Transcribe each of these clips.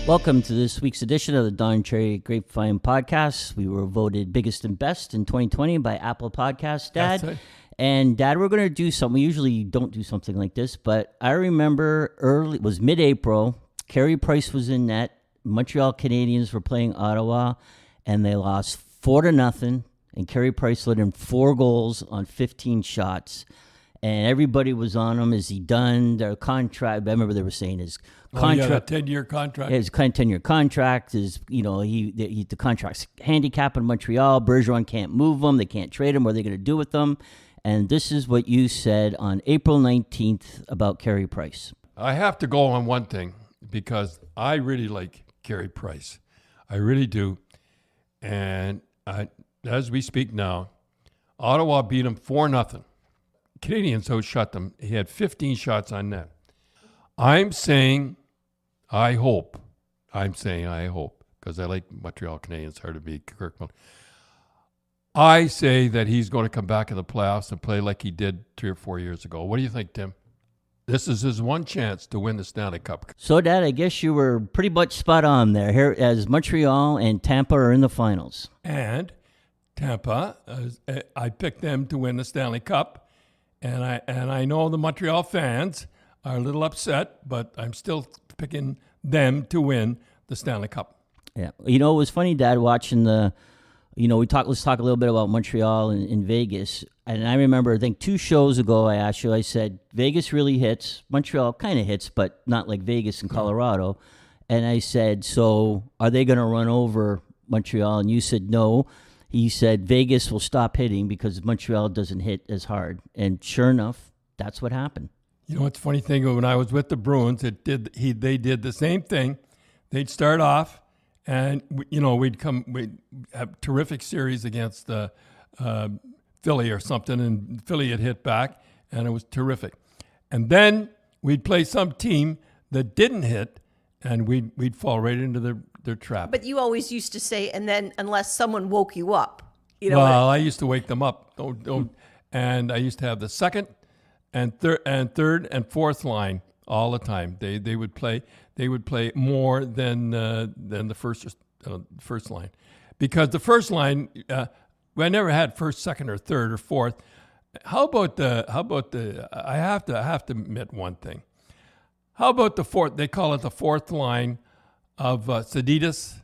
Welcome to this week's edition of the Don Cherry Grapevine podcast. We were voted biggest and best in 2020 by Apple Podcasts, Dad. That's it. And Dad, we're going to do something. We usually don't do something like this, but I remember it was mid-April. Carey Price was in net. Montreal Canadiens were playing Ottawa, and they lost 4-0. And Carey Price let in 4 goals on 15 shots. And everybody was on him. Is he done? Their contract. I remember they were saying his contract. 10-year contract. His 10-year contract is, the contract's handicap in Montreal. Bergeron can't move him. They can't trade him. What are they going to do with them? And this is what you said on April 19th about Carey Price. I have to go on one thing because I really like Carey Price. I really do. And as we speak now, Ottawa beat him 4-0. Canadians outshot them. He had 15 shots on net. I'm saying I hope, because I like Montreal Canadiens hard to beat Kirkman. I say that he's going to come back in the playoffs and play like he did 3 or 4 years ago. What do you think, Tim? This is his one chance to win the Stanley Cup. So, Dad, I guess you were pretty much spot on there. Here, as Montreal and Tampa are in the finals. And Tampa, I picked them to win the Stanley Cup. And I know the Montreal fans are a little upset, but I'm still picking them to win the Stanley Cup. Yeah. It was funny, Dad, watching let's talk a little bit about Montreal and Vegas. And I remember, I think 2 shows ago, I asked you, I said, Vegas really hits. Montreal kind of hits, but not like Vegas and Colorado. And I said, so are they going to run over Montreal? And you said no. He said Vegas will stop hitting because Montreal doesn't hit as hard. And sure enough, that's what happened. You know what's the funny thing? When I was with the Bruins, they did the same thing. They'd start off, and we'd have terrific series against Philly or something, and Philly had hit back, and it was terrific. And then we'd play some team that didn't hit, and we'd fall right into their trap. But you always used to say, and then unless someone woke you up, Well, I used to wake them up. And I used to have the second and third and fourth line all the time. They would play more than the first line, because the first line I never had first, second, or third or fourth. How about the? I have to admit one thing. How about the fourth? They call it the fourth line of Sedidas,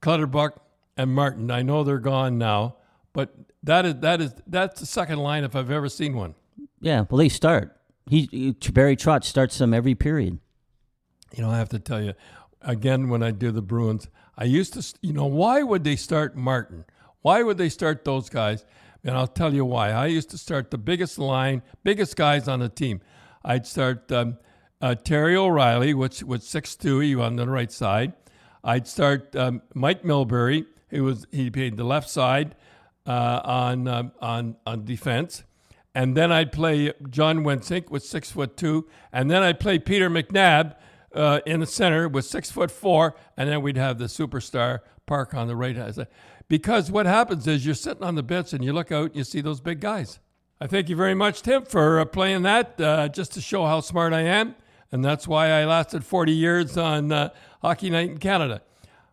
Clutterbuck, and Martin. I know they're gone now, but that's the second line if I've ever seen one. Yeah, well, they start. Barry Trotz starts them every period. I have to tell you, again, when I do the Bruins, I used to, why would they start Martin? Why would they start those guys? And I'll tell you why. I used to start the biggest guys on the team. I'd start Terry O'Reilly, which was 6'2", he on the right side. I'd start Mike Milbury, he played the left side on defense. And then I'd play John Wensink with 6'2", and then I'd play Peter McNabb in the center with 6'4", and then we'd have the superstar Park on the right side. Because what happens is you're sitting on the bench and you look out and you see those big guys. I thank you very much, Tim, for playing that just to show how smart I am, and that's why I lasted 40 years on Hockey Night in Canada.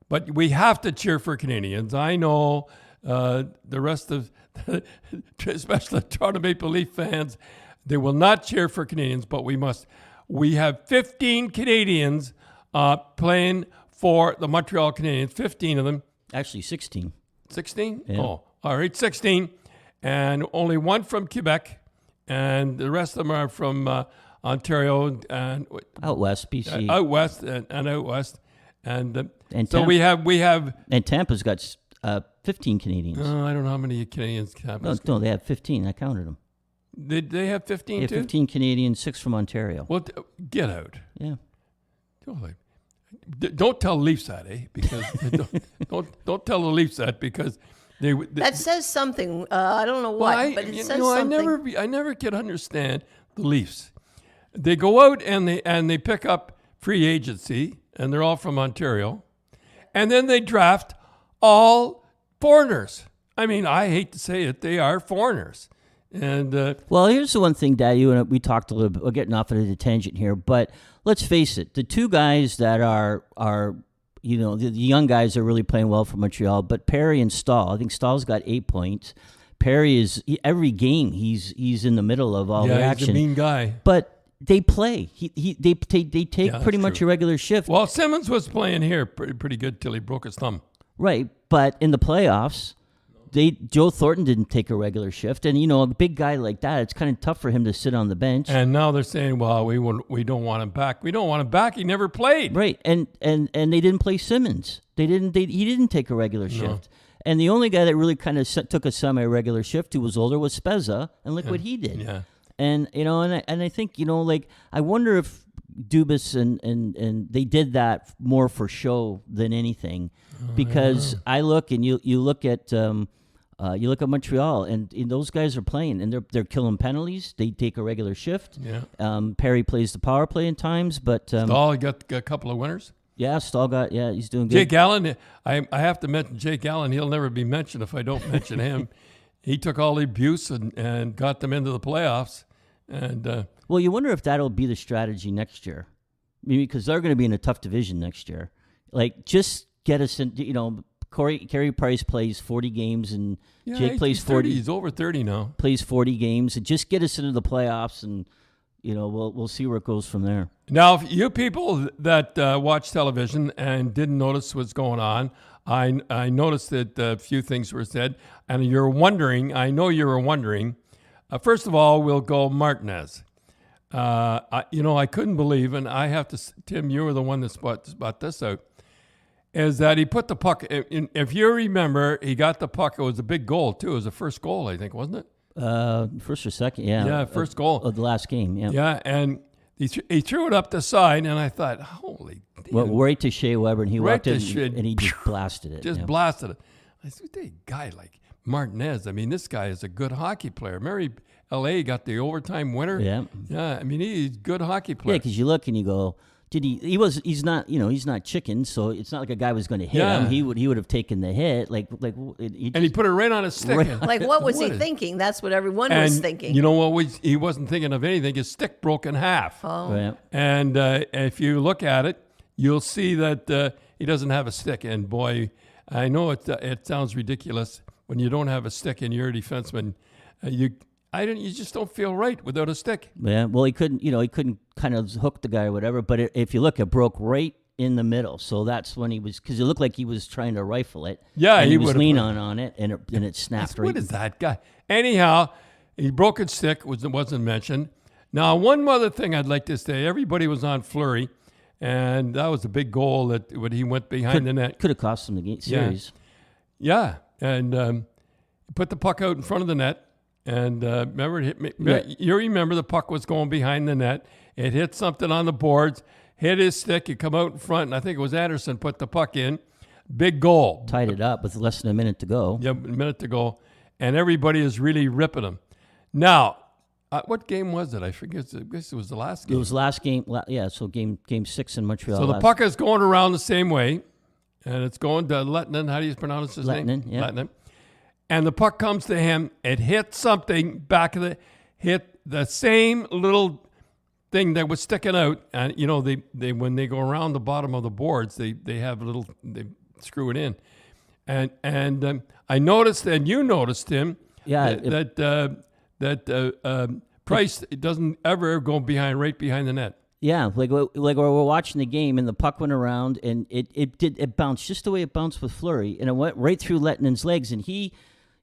But we have to cheer for Canadians. I know the rest of, especially the Toronto Maple Leaf fans, they will not cheer for Canadians, but we must. We have 15 Canadians playing for the Montreal Canadiens, 15 of them. Actually, 16. 16? Yeah. Oh, all right, 16. And only one from Quebec, and the rest of them are from Ontario and out west, BC. Out west and out west. And so Tampa, we have. And Tampa's got 15 Canadians. I don't know how many Canadians Tampa. No, they have 15. I counted them. They have 15 they have too? 15 Canadians, 6 from Ontario. Well, get out. Yeah. Don't tell Leafs that, because don't tell the Leafs that, because that says something. I don't know what, but it says something. I never can understand the Leafs. They go out and they pick up free agency, and they're all from Ontario, and then they draft all foreigners. I mean, I hate to say it, they are foreigners. And well, here's the one thing, Dad. You and we talked a little bit. We're getting off of the tangent here, but let's face it: the two guys that are the young guys are really playing well for Montreal. But Perry and Stahl, I think Stahl's got 8 points. Perry every game he's in the middle of all the action. He's a mean guy. But they play. They take pretty much a regular shift. Well, Simmons was playing here pretty good till he broke his thumb. Right, but in the playoffs, Joe Thornton didn't take a regular shift, and a big guy like that, it's kind of tough for him to sit on the bench. And now they're saying, well, we don't want him back. We don't want him back. He never played. Right, and they didn't play Simmons. He didn't take a regular shift. And the only guy that really kind of took a semi-regular shift who was older was Spezza, and look what he did. Yeah. And I think I wonder if Dubas and they did that more for show than anything, because I look and you look at Montreal and those guys are playing and they're killing penalties. They take a regular shift. Yeah. Perry plays the power play in times, but Stahl got a couple of winners. Yeah, Stahl he's doing good. Jake Allen, I have to mention Jake Allen. He'll never be mentioned if I don't mention him. He took all the abuse and got them into the playoffs. And well, you wonder if that'll be the strategy next year, because they're going to be in a tough division next year. Like, just get us in. Carey Price plays 40 games, and Jake plays 40. He's over 30 now. Plays 40 games, and just get us into the playoffs, and we'll see where it goes from there. Now, if you people that watch television and didn't notice what's going on, I noticed that a few things were said, and you're wondering. I know you were wondering. First of all, we'll go Martinez. I couldn't believe, and I have to. Tim, you were the one that spot this out. Is that he put the puck in? If you remember, he got the puck. It was a big goal too. It was the first goal, I think, wasn't it? First or second, yeah. Yeah, first goal of the last game. Yeah. Yeah, and he threw it up the side, and I thought, holy. Damn. Well, right to Shea Weber, and he walked in and he just blasted it. Blasted it. I said, a guy like Martinez. I mean, this guy is a good hockey player. Mary L.A. got the overtime winner. Yeah. Yeah. I mean, he's a good hockey player. Yeah, because you look and you go, did he? He's not. He's not chicken. So it's not like a guy was going to hit him. He would have taken the hit. And he put it right on his stick. Right. Like, what was he thinking? That's what everyone was thinking. You know what? He wasn't thinking of anything. His stick broke in half. Oh. Right. And if you look at it, you'll see that he doesn't have a stick. And boy, I know it sounds ridiculous when you don't have a stick and you're a defenseman. You just don't feel right without a stick. Yeah. Well, he couldn't kind of hook the guy or whatever. But if you look, it broke right in the middle. So that's when because it looked like he was trying to rifle it. Yeah, and he was leaning on it, and it snapped right. What is that guy? Anyhow, he broke his stick. Wasn't mentioned. Now, one other thing I'd like to say: everybody was on Fleury, and that was a big goal that when he went behind the net could have cost him the series. Yeah, and he put the puck out in front of the net. And remember, you remember the puck was going behind the net. It hit something on the boards, hit his stick. It come out in front, and I think it was Anderson put the puck in. Big goal. Tied it up with less than a minute to go. Yeah, a minute to go. And everybody is really ripping him. Now, what game was it? I forget. I guess it was the last game. It was the last game. Yeah, so game 6 in Montreal. So the puck is going around the same way, and it's going to Lettinen. How do you pronounce his name? Lettinen, yeah. Lettinen. And the puck comes to him. It hit something back of hit the same little thing that was sticking out. And they when they go around the bottom of the boards, they screw it in. And I noticed, and you noticed him. Yeah. That Price doesn't ever go right behind the net. Yeah, like we're watching the game, and the puck went around, and it bounced just the way it bounced with Fleury, and it went right through Lettinen's legs, and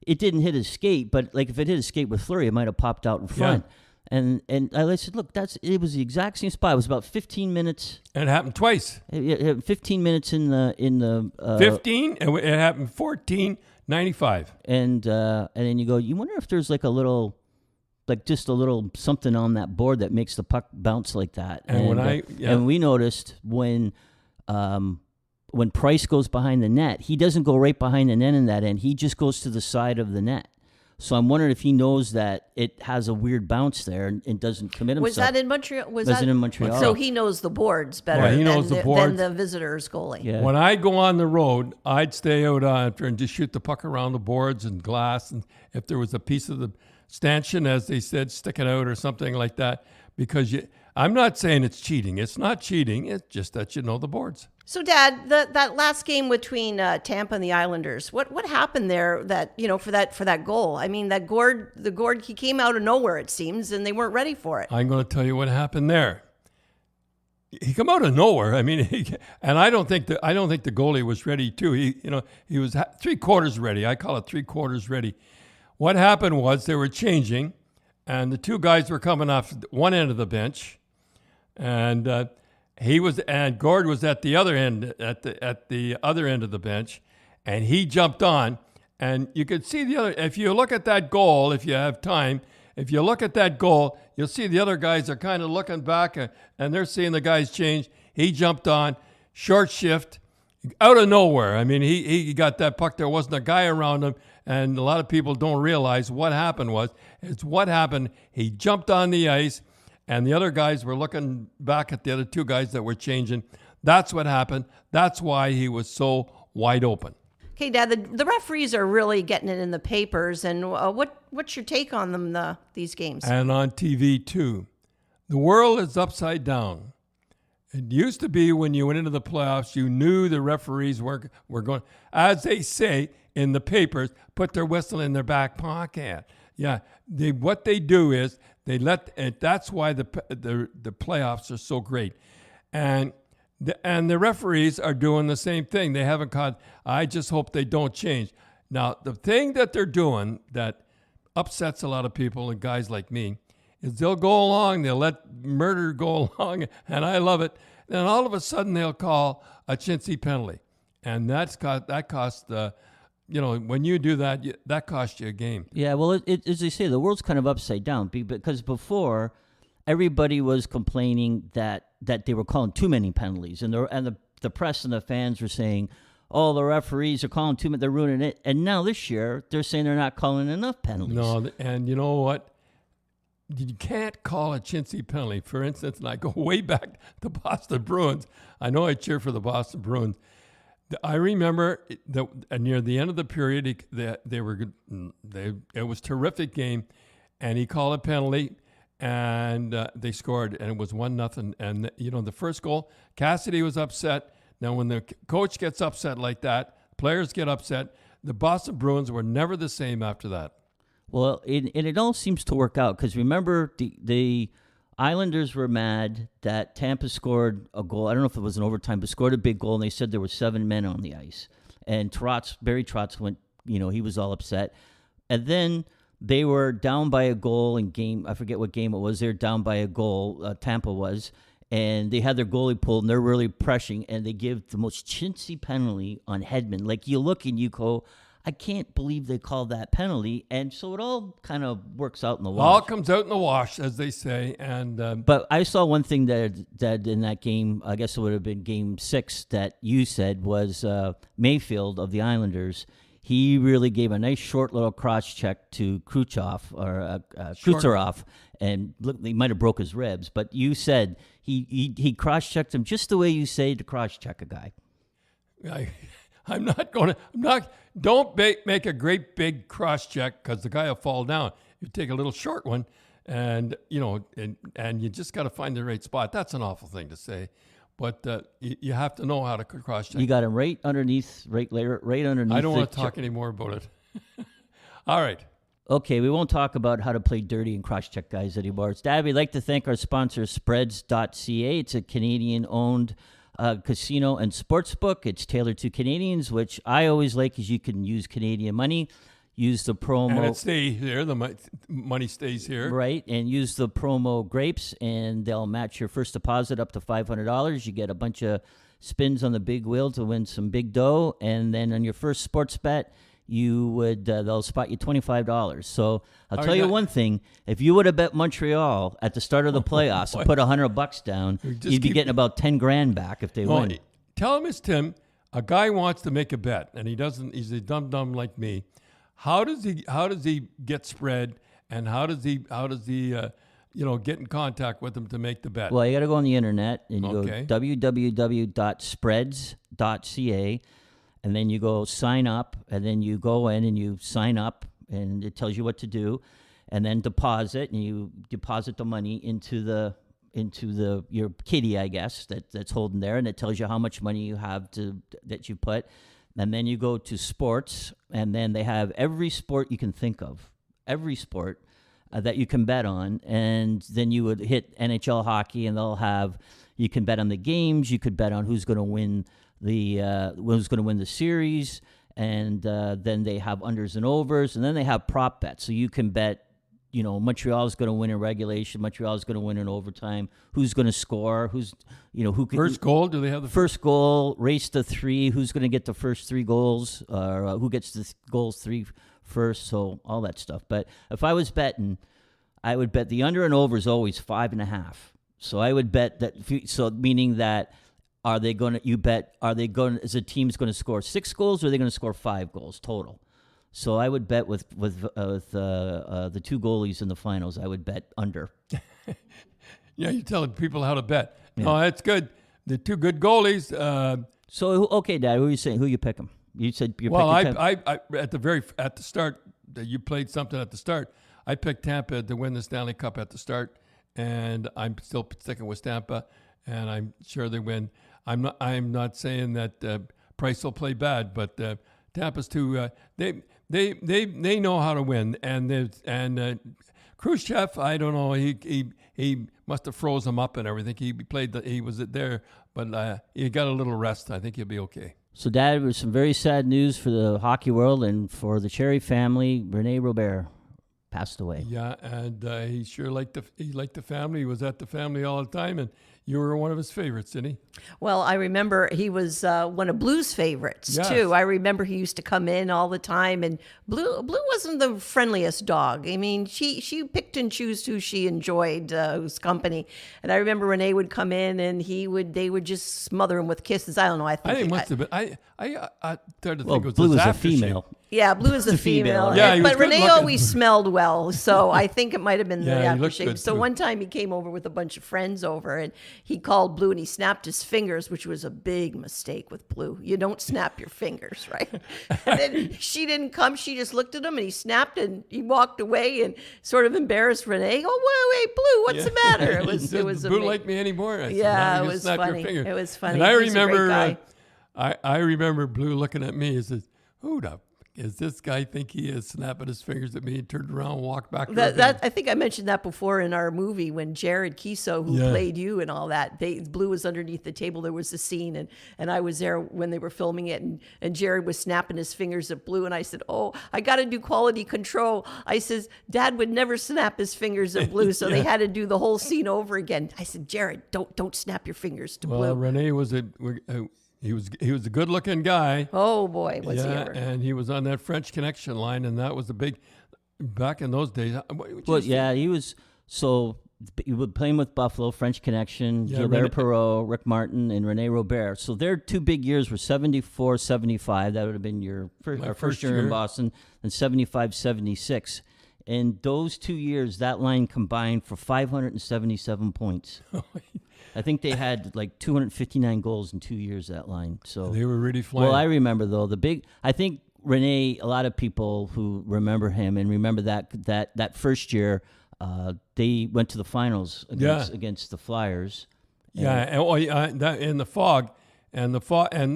it didn't hit his skate, but like if it hit his skate with Fleury, it might have popped out in front. Yeah. And I said, look, it was the exact same spot. It was about 15 minutes. And it happened twice. 15 minutes in the 15, and it happened 14:95. And then you go, you wonder if there's like a little. Like just a little something on that board that makes the puck bounce like that. And we noticed when Price goes behind the net, he doesn't go right behind the net in that end. He just goes to the side of the net. So I'm wondering if he knows that it has a weird bounce there and doesn't commit himself. Was that in Montreal? Was it in Montreal? So he knows the boards better than the visitors goalie. Yeah. When I go on the road, I'd stay out after and just shoot the puck around the boards and glass. And if there was a piece of stanchion, as they said, sticking out or something like that. Because I'm not saying it's cheating. It's not cheating. It's just that you know the boards. So, Dad, that last game between Tampa and the Islanders, what happened there? That for that goal. I mean, the Gord, he came out of nowhere, it seems, and they weren't ready for it. I'm going to tell you what happened there. He come out of nowhere. I mean, and I don't think the goalie was ready too. He was 3/4 ready. I call it 3/4 ready. What happened was they were changing, and the two guys were coming off one end of the bench, and Gord was at the other end at the other end of the bench, and he jumped on, and you could see the other. If you look at that goal, if you have time. If you look at that goal, you'll see the other guys are kind of looking back and they're seeing the guys change. He jumped on, short shift, out of nowhere. I mean, he got that puck. There wasn't a guy around him, and a lot of people don't realize what happened was. It's what happened. He jumped on the ice, and the other guys were looking back at the other two guys that were changing. That's what happened. That's why he was so wide open. Okay, Dad, the referees are really getting it in the papers, and what's your take on them these games? And on TV too. The world is upside down. It used to be when you went into the playoffs, you knew the referees were going, as they say in the papers, put their whistle in their back pocket. Yeah, what they do is they let it. That's why the playoffs are so great, and the referees are doing the same thing. They haven't caught. I just hope they don't change. Now, the thing that they're doing that upsets a lot of people and guys like me is they'll go along, they'll let murder go along, and I love it. Then all of a sudden they'll call a chintzy penalty, and that costs when you do that, that costs you a game. Yeah, well, as they say, the world's kind of upside down because before everybody was complaining that they were calling too many penalties, and the press and the fans were saying, "Oh, the referees are calling too many; they're ruining it." And now this year, they're saying they're not calling enough penalties. No, and you know what? You can't call a chintzy penalty. For instance, and I go way back to Boston Bruins. I know I cheer for the Boston Bruins. I remember that near the end of the period, it was a terrific game, and he called a penalty. And they scored, and it was 1-0. And the first goal, Cassidy was upset. Now, when the coach gets upset like that, players get upset. The Boston Bruins were never the same after that. Well, it all seems to work out because remember the Islanders were mad that Tampa scored a goal. I don't know if it was an overtime, but scored a big goal, and they said there were 7 men on the ice. And Barry Trotz went, he was all upset. And then they were down by a goal in game. I forget what game it was. They were down by a goal. Tampa was, and they had their goalie pulled, and they're really pressing, and they give the most chintzy penalty on Hedman. Like you look and you go, I can't believe they called that penalty, and so it all kind of works out in the wash. All comes out in the wash, as they say. And but I saw one thing that in that game, I guess it would have been Game 6 that you said was Mayfield of the Islanders. He really gave a nice short little cross check to Kucherov, and look, he might have broke his ribs. But you said he cross checked him just the way you say to cross check a guy. I'm not going to. Don't make a great big cross check because the guy will fall down. You take a little short one, and and you just got to find the right spot. That's an awful thing to say. But you have to know how to cross-check. You got him right underneath, right underneath. I don't want to talk anymore about it. All right. Okay, we won't talk about how to play dirty and cross-check guys anymore. Dad, we'd like to thank our sponsor, Spreads.ca. It's a Canadian-owned casino and sportsbook. It's tailored to Canadians, which I always like because you can use Canadian money. Use the promo. And it stays here. The money stays here. Right. And use the promo GRAPES, and they'll match your first deposit up to $500. You get a bunch of spins on the big wheel to win some big dough. And then on your first sports bet, they'll spot you $25. So I'll tell you one thing. If you would have bet Montreal at the start of the playoffs and put $100 down, you'd be getting about $10,000 back if they win. Tell him it's Tim. A guy wants to make a bet, and he doesn't. He's a dumb like me. How does he get spread, and how does he get in contact with them to make the bet? Well, you got to go on the internet and you go www.spreads.ca, and then you go sign up, and then you go in and you sign up, and it tells you what to do. and then deposit, and you deposit the money into your kitty, I guess, that's holding there, and it tells you how much money you have that you put. And then you go to sports, and then they have every sport you can think of, every sport that you can bet on. And then you would hit NHL hockey, and you can bet on the games. You could bet on who's going to win the series. And then they have unders and overs, and then they have prop bets. So you can bet, Montreal's going to win in regulation. Montreal's going to win in overtime. Who's going to score? First goal? Do they have the first goal? Race to 3. Who's going to get the first 3 goals? Or who gets the goals 3 first? So all that stuff. But if I was betting, I would bet the under and over is always 5.5. So I would bet that. So meaning that. Is a team's going to score 6 goals, or are they going to score 5 goals total? So I would bet with the 2 goalies in the finals, I would bet under. Yeah, you're telling people how to bet. Yeah. Oh, that's good. The 2 good goalies. So okay, Dad, who are you saying? Who you pick them? You said you're picking. I at the start, you played something at the start. I picked Tampa to win the Stanley Cup at the start, and I'm still sticking with Tampa, and I'm sure they win. I'm not saying that Price will play bad, but Tampa's too. They know how to win, and Khrushchev, I don't know. He must have froze him up and everything. He was there, but he got a little rest. I think he'll be okay. So, Dad, there was some very sad news for the hockey world and for the Cherry family. Rene Robert passed away. Yeah, and he sure liked the family. He was at the family all the time, and you were one of his favorites, didn't he? Well, I remember he was one of Blue's favorites, yes. too. I remember he used to come in all the time, and Blue wasn't the friendliest dog. I mean, she picked and chose who she enjoyed, whose company. And I remember Rene would come in, and they would just smother him with kisses. I don't know. I think it must have been. I started to think it was Blue his was a female. Yeah, Blue is a female. Yeah, but Rene always smelled well, so I think it might have been the he looked aftershave. good, So too. one time he came over with a bunch of friends over, and he called Blue, and he snapped his fingers, which was a big mistake with Blue. You don't snap your fingers, right? And then she didn't come. She just looked at him, and he snapped, and he walked away and sort of embarrassed Rene. Oh, wait, Blue, what's the matter? It was Blue like me anymore. I said, yeah, no, it was snap funny. Your fingers. It was funny. And I He's a great remember, guy. I remember Blue looking at me and says, "Who the is this guy think he is?" Snapping his fingers at me and turned around and walked back. I think I mentioned that before in our movie when Jared Kiso, who played you and all that, Blue was underneath the table. There was a scene, and I was there when they were filming it, and Jared was snapping his fingers at Blue, and I said, "Oh, I got to do quality control." I says, "Dad would never snap his fingers at Blue," so they had to do the whole scene over again. I said, "Jared, don't snap your fingers to Blue." Well, Rene was he was a good-looking guy. Oh boy, was he ever! And he was on that French Connection line, and that was the big back in those days. He was so he was playing with Buffalo, French Connection, Gilbert Perreault, Rick Martin, and Rene Robert. So their 2 big years were 74, 75. That would have been our first year in Boston, and 75, 76. And those 2 years, that line combined for 577 points. I think they had like 259 goals in 2 years, that line. So they were really flying. Well, I remember, though, I think Rene, a lot of people who remember him and remember that first year, they went to the finals against the Flyers. That in the fog. And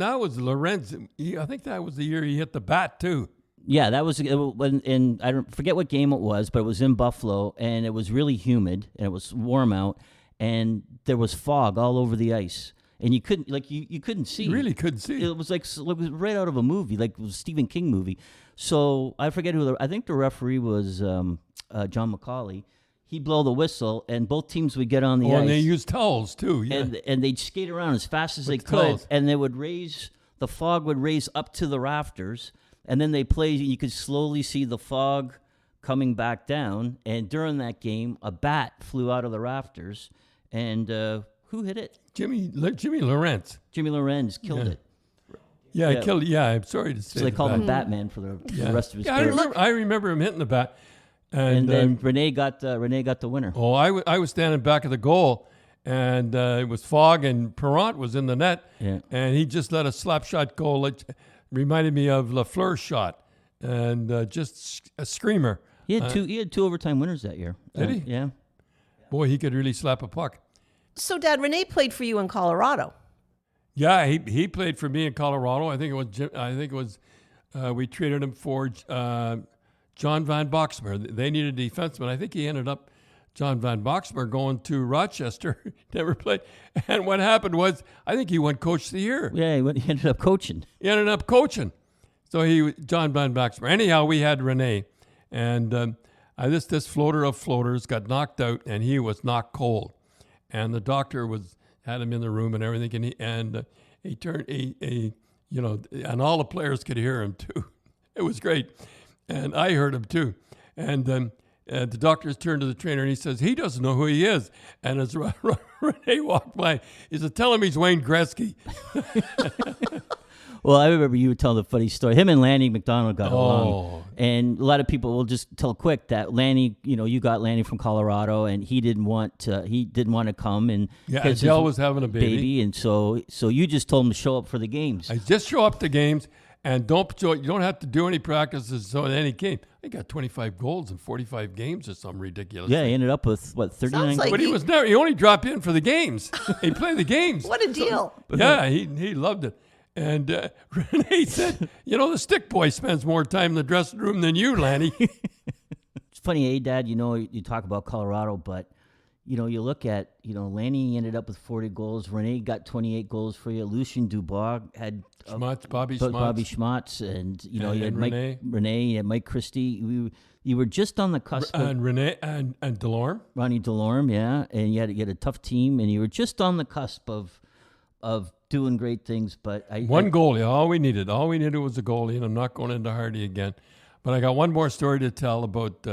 that was Lorenz. I think that was the year he hit the bat, too. Yeah, that was when I don't forget what game it was, but it was in Buffalo, and it was really humid, and it was warm out, and there was fog all over the ice, and you couldn't you couldn't see. You really couldn't see. It was right out of a movie, like it was a Stephen King movie. So I forget I think the referee was John McCauley. He'd blow the whistle, and both teams would get on the ice. And they used towels too. Yeah. And they'd skate around as fast as they could, towels. and the fog would raise up to the rafters. And then they played, you could slowly see the fog coming back down. And during that game, a bat flew out of the rafters. And who hit it? Jimmy Lorenz. Jimmy Lorenz killed it. Yeah, he killed it. Yeah, I'm sorry to say. So they called him Batman for the rest of his career. I remember him hitting the bat. And then Rene got the winner. Oh, I was standing back of the goal. And it was fog, and Perrant was in the net. Yeah. And he just let a slap shot go. Reminded me of Lafleur's shot, and just a screamer. He had two overtime winners that year. Did he? Yeah. Boy, he could really slap a puck. So, Dad, Rene played for you in Colorado. Yeah, he played for me in Colorado. I think it was we traded him for John Van Boxmeer. They needed a defenseman. I think he ended up John Van Boxmeer going to Rochester. Never played. And what happened was, I think he won Coach of the Year. Yeah, he ended up coaching. He ended up coaching. So John Van Boxmeer. Anyhow, we had Rene, and this floater of floaters got knocked out, and he was knocked cold. And the doctor had him in the room and everything, and he turned and all the players could hear him too. It was great, and I heard him too. And the doctors turned to the trainer and he says, he doesn't know who he is. And as Rene walked by, he said, tell him he's Wayne Gretzky. Well, I remember you were telling a funny story. Him and Lanny McDonald got along. And a lot of people will just tell quick that Lanny, you got Lanny from Colorado, and he didn't want to come. And Angel was having a baby. And so you just told him to show up for the games. I just show up to games. And you don't have to do any practices so in any game. He got 25 goals in 45 games or something ridiculous. Yeah, he ended up with, 39 like But he only dropped in for the games. He played the games. What a deal. Yeah, he loved it. And Rene said, the stick boy spends more time in the dressing room than you, Lanny. It's funny, Dad, you talk about Colorado, but you look at, Lanny ended up with 40 goals. Rene got 28 goals for you. Lucien Dubois had Bobby Schmatz, and you had Rene. Rene and Mike Christie. You were just on the cusp. And Rene and Delorme. Ronnie Delorme, yeah, and you had a tough team, and you were just on the cusp of doing great things. But one goalie, all we needed was a goalie, and I'm not going into Hardy again. But I got one more story to tell about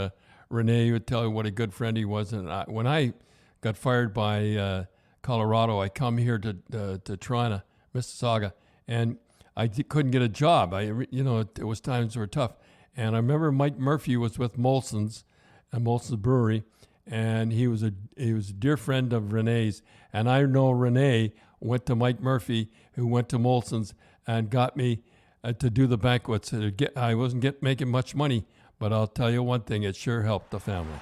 Rene. He would tell you what a good friend he was, and when I got fired by Colorado, I come here to Toronto, Mississauga, and I couldn't get a job. It was times were tough, and I remember Mike Murphy was with Molson's Brewery, and he was a dear friend of Rene's, and I know Rene went to Mike Murphy, who went to Molson's, and got me to do the banquets. I wasn't making much money, but I'll tell you one thing, it sure helped the family.